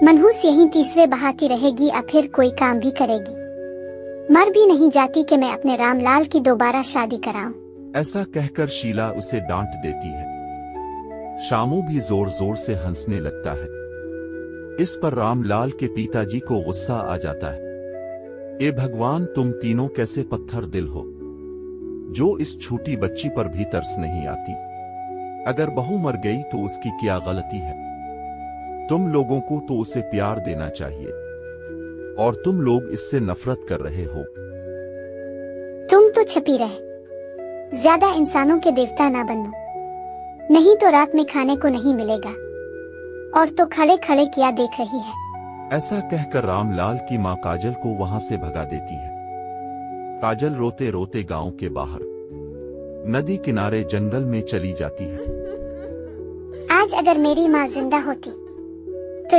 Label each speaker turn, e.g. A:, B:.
A: मनहूस यहीं तीसरे बहाती रहेगी या फिर कोई काम भी करेगी। मर भी नहीं जाती कि मैं अपने रामलाल की दोबारा शादी कराऊं।
B: ऐसा कहकर शीला उसे डांट देती है। शामू भी जोर जोर से हंसने लगता है। इस पर रामलाल के पिताजी को गुस्सा आ जाता है। ए भगवान, तुम तीनों कैसे पत्थर दिल हो, जो इस छोटी बच्ची पर भी तरस नहीं आती। अगर बहू मर गई तो उसकी क्या गलती है? तुम लोगों को तो उसे प्यार देना चाहिए, और तुम लोग इससे नफरत कर रहे हो।
A: तुम तो छपी रहे, ज्यादा इंसानों के देवता ना बनो, नहीं तो रात में खाने को नहीं मिलेगा। और तो खड़े खड़े क्या देख रही है?
B: ऐसा कहकर रामलाल की मां काजल को वहां से भगा देती है। काजल रोते रोते गांव के बाहर नदी किनारे जंगल में चली जाती है।
A: आज अगर मेरी माँ जिंदा होती